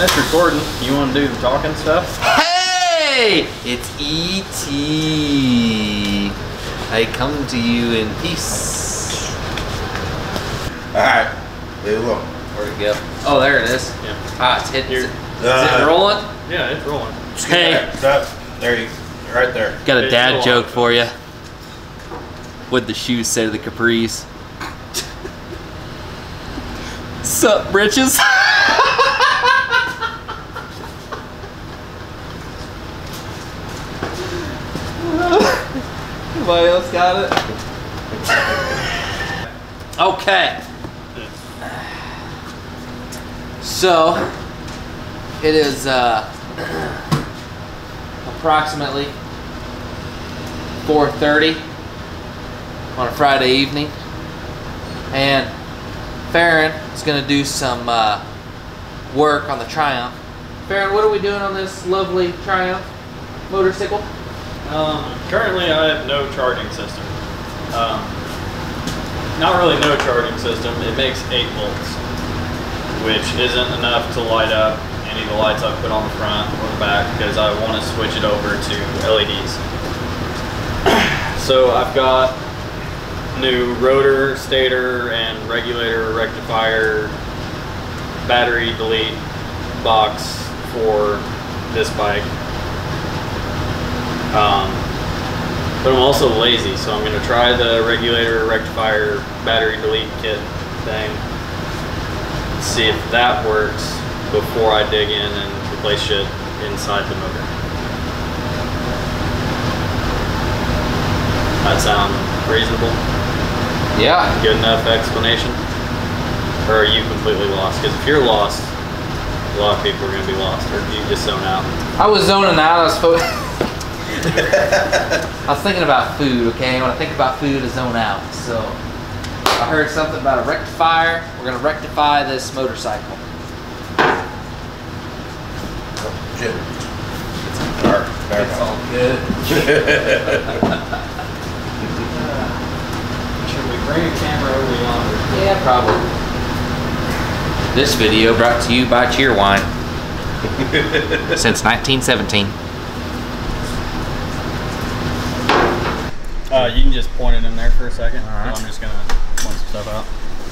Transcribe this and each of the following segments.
it's recording. You want to do the talking stuff? Hey! It's E.T. I come to you in peace. Alright, leave it alone. Where'd it go? Oh, there it is. Yeah. Ah, it's hitting. Is it Uh, rolling? Yeah, it's rolling. Hey. Stop. There you're right there. Got a It's dad rolling. joke for you. What'd the shoes say to the capris? Sup, britches? Anybody else got it? Okay. So, it is approximately 4:30 on a Friday evening, and Pharryn is going to do some work on the Triumph. Pharryn, what are we doing on this lovely Triumph motorcycle? Currently I have no charging system. Not really no charging system. It makes 8 volts, which isn't enough to light up any of the lights I've put on the front or the back because I want to switch it over to LEDs. So I've got new rotor, stator, and regulator, rectifier, battery delete box for this bike. But I'm also lazy, so I'm going to try the regulator, rectifier, battery delete kit thing. See if that works before I dig in and replace shit inside the motor. That sound reasonable? Yeah. Good enough explanation? Or are you completely lost? Because if you're lost, a lot of people are going to be lost. Or do you just zone out? I was zoning out. I was thinking about food, okay? When I think about food, I zone out. So I heard something about a rectifier. We're going to rectify this motorcycle. Shit. It's all good. Should we bring a camera over yonder? Yeah, probably. This video brought to you by Cheerwine. Since 1917. You can just point it in there for a second. Alright. I'm just gonna point some stuff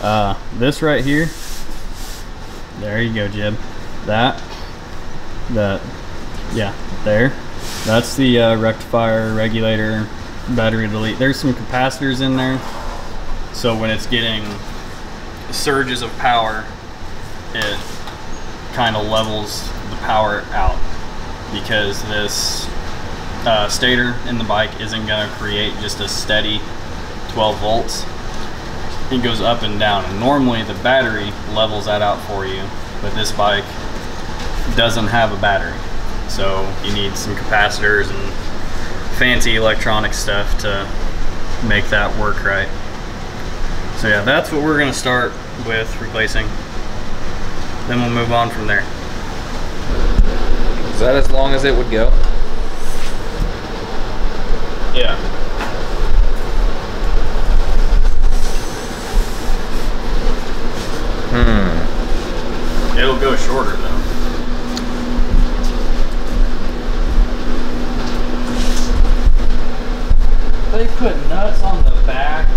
out. This right here. There you go, Jib. Yeah, there. That's the rectifier, regulator, battery delete. There's some capacitors in there, so when it's getting surges of power, it kind of levels the power out, because this stator in the bike isn't going to create just a steady 12 volts. It goes up and down, and normally the battery levels that out for you, but this bike doesn't have a battery, so you need some capacitors and fancy electronic stuff to make that work right. So yeah, that's what we're going to start with replacing, then we'll move on from there. Is that as long as it would go? Yeah. It'll go shorter though. They put nuts on the back.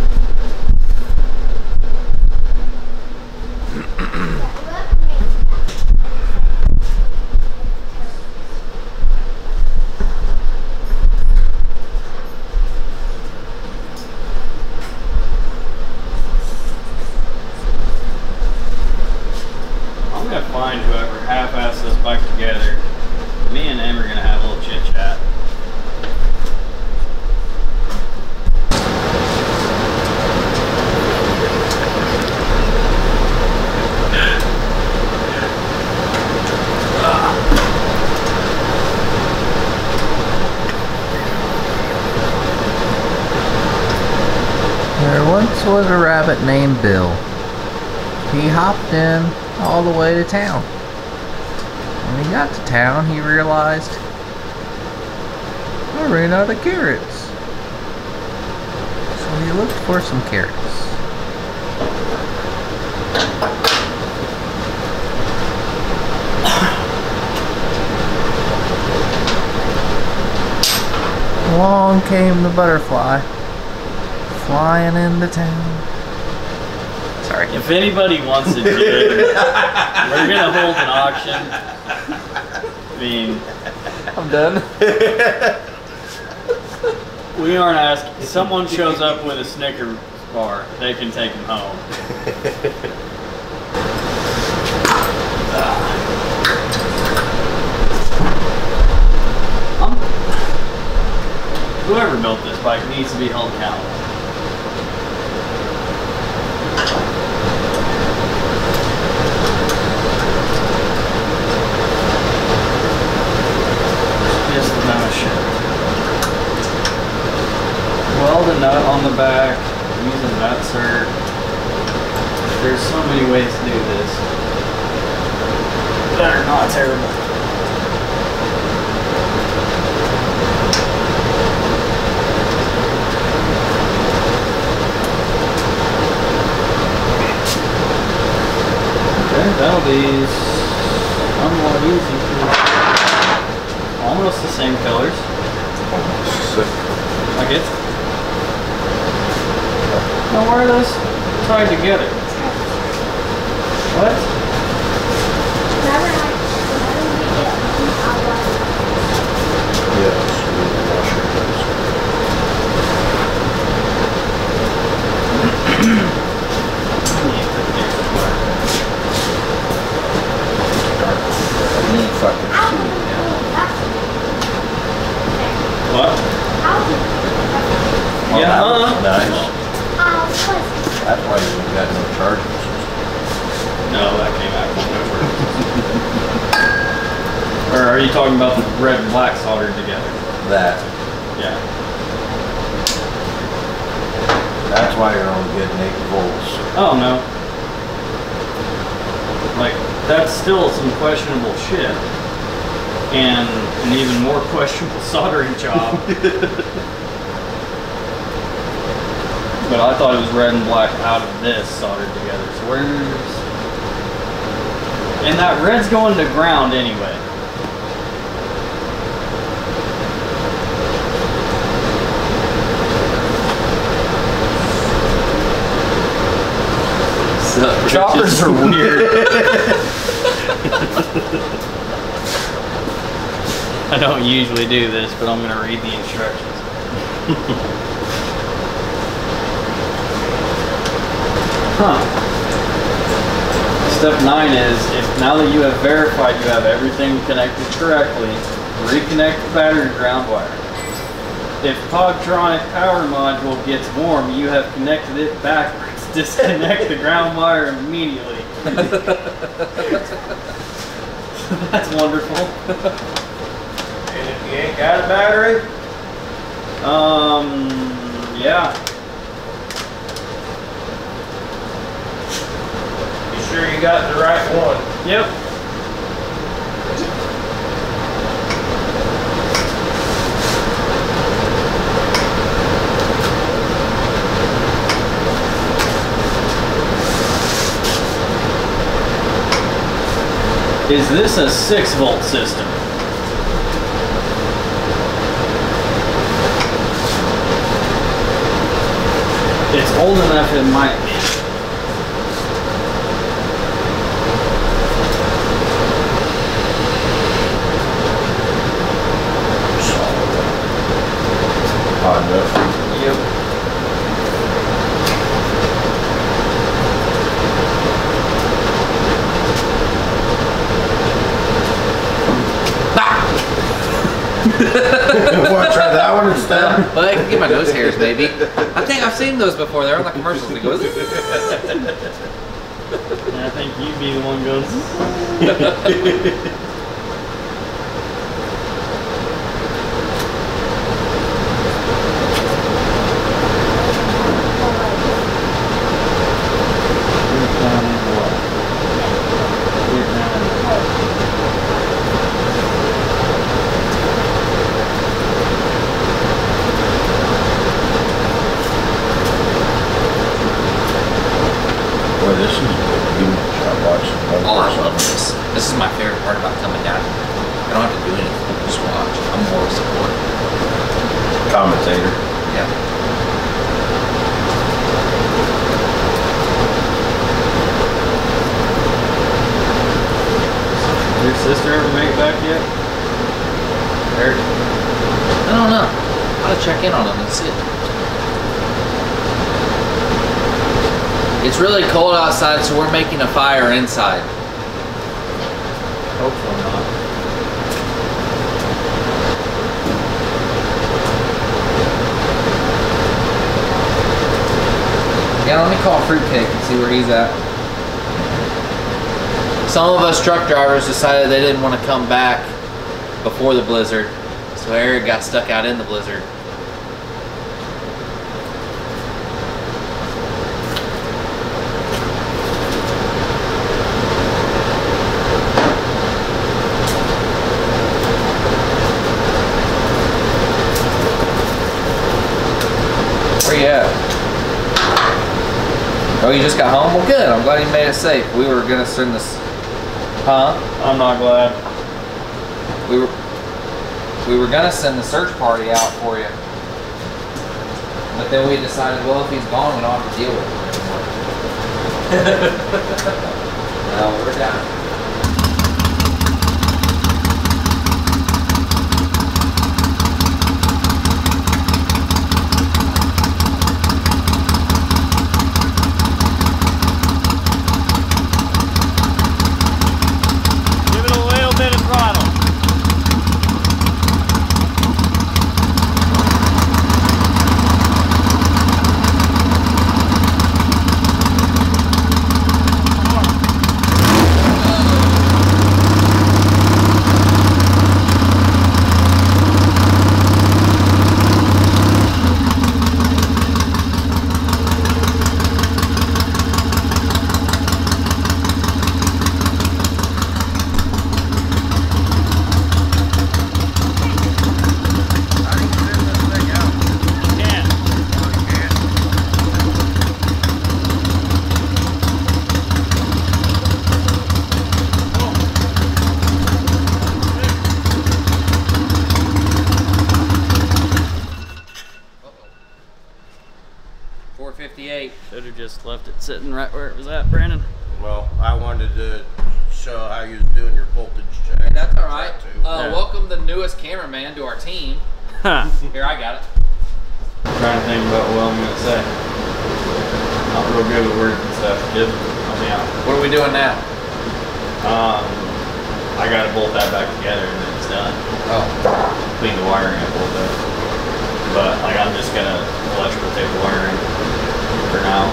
I'm gonna find whoever half-assed this bike together. Me and him are gonna have a little chit chat. There once was a rabbit named Bill. He hopped in all the way to town. When he got to town, he realized, I ran out of carrots. So he looked for some carrots. along came the butterfly, flying into town. Sorry. If anybody wants a Jeep, we're gonna hold an auction. I mean, I'm done. we aren't asking. If someone shows up with a Snicker bar, they can take them home. Whoever built this bike needs to be held accountable. Just the amount of shit. Weld a nut on the back, use a nut cert. There's so many ways to do this that are not terrible. Okay, that'll be somewhat easy. Almost the same colors. Like it. Now where are those tied together? What? What? Yeah, Nice. That's why you got no charging system. No, that came out of nowhere. Or are you talking about the red and black soldered together? That. Yeah. That's why you're only getting 8 volts. Oh no. Like, that's still some questionable shit. And an even more questionable soldering job. But I thought it was red and black out of this soldered together. So where's... And that red's going to ground anyway. Choppers are weird. I don't usually do this, but I'm going to read the instructions. Step 9 is, if now that you have verified you have everything connected correctly, reconnect the battery ground wire. If Podtronic power module gets warm, you have connected it backwards. Disconnect the ground wire immediately. That's wonderful. And if you ain't got a battery? Yeah. You sure you got the right one? Yep. Is this a 6-volt system? It's old enough it might be. Hot enough. Yep. Want to try that one instead? Well, I can get my nose hairs, maybe. I think I've seen those before. They're on the commercials. It goes. And I think you'd be the one goes. Boy, this is good. I watched Oh, I love this. This is my favorite part about coming down. I don't have to do anything. Just watch. I'm more support. Commentator. Yeah. Did your sister ever make it back yet? Eric? I don't know. I'll check in on him and see. It's really cold outside, so we're making a fire inside. Hopefully not. Yeah, let me call Fruitcake and see where he's at. Some of us truck drivers decided they didn't want to come back before the blizzard, so Eric got stuck out in the blizzard. Where you at? Oh, you just got home? Well, good. I'm glad you made it safe. We were gonna send this. Huh? I'm not glad. We were gonna send the search party out for you, but then we decided, well, if he's gone, we don't have to deal with him anymore. No, we're done. Should have just left it sitting right where it was at, Brandon. Well, I wanted to show how you was doing your voltage check. Hey, that's all right. Yeah. Welcome the newest cameraman to our team. Here, I got it. I'm trying to think about what I'm going to say. Not real good with words and stuff. Just help me out. What are we doing now? I got to bolt that back together and then it's done. Oh. Clean the wiring up a little bit. But like I'm just going to electrical tape the wiring for now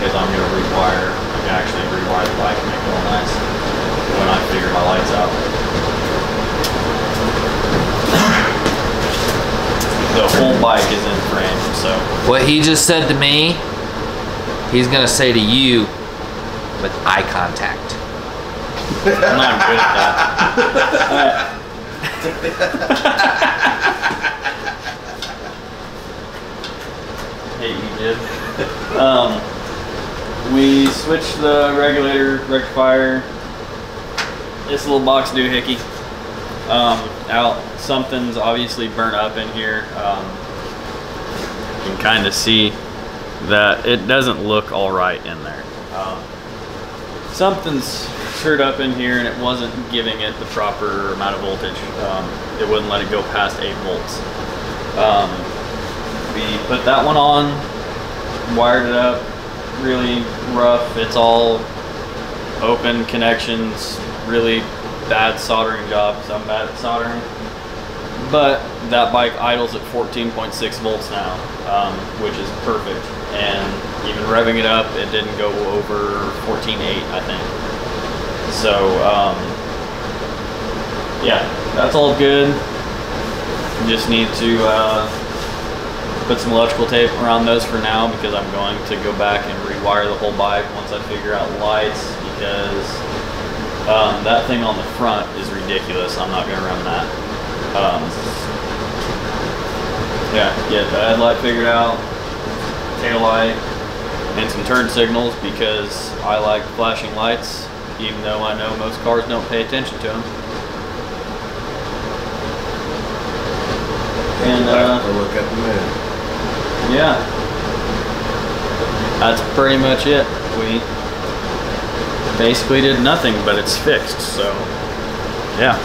because I'm going to rewire. I can actually rewire the bike and make it all nice when I figure my lights out. The whole bike is in frame, so. What he just said to me, he's going to say to you with eye contact. I'm not good at that. Hey, you did. We switched the regulator, rectifier, this little box doohickey out. Something's obviously burnt up in here. You can kind of see that it doesn't look all right in there. Something's screwed up in here and it wasn't giving it the proper amount of voltage. It wouldn't let it go past 8 volts. We put that one on, wired it up, really rough. It's all open connections, really bad soldering job, so I'm bad at soldering. But that bike idles at 14.6 volts now, which is perfect. And even revving it up, it didn't go over 14.8, I think. So, yeah, that's all good. Just need to put some electrical tape around those for now because I'm going to go back and rewire the whole bike once I figure out lights, because that thing on the front is ridiculous. I'm not going to run that. Yeah, get the headlight figured out, tail light, and some turn signals because I like flashing lights, even though I know most cars don't pay attention to them. And move. Yeah. That's pretty much it. We basically did nothing, but it's fixed, so yeah.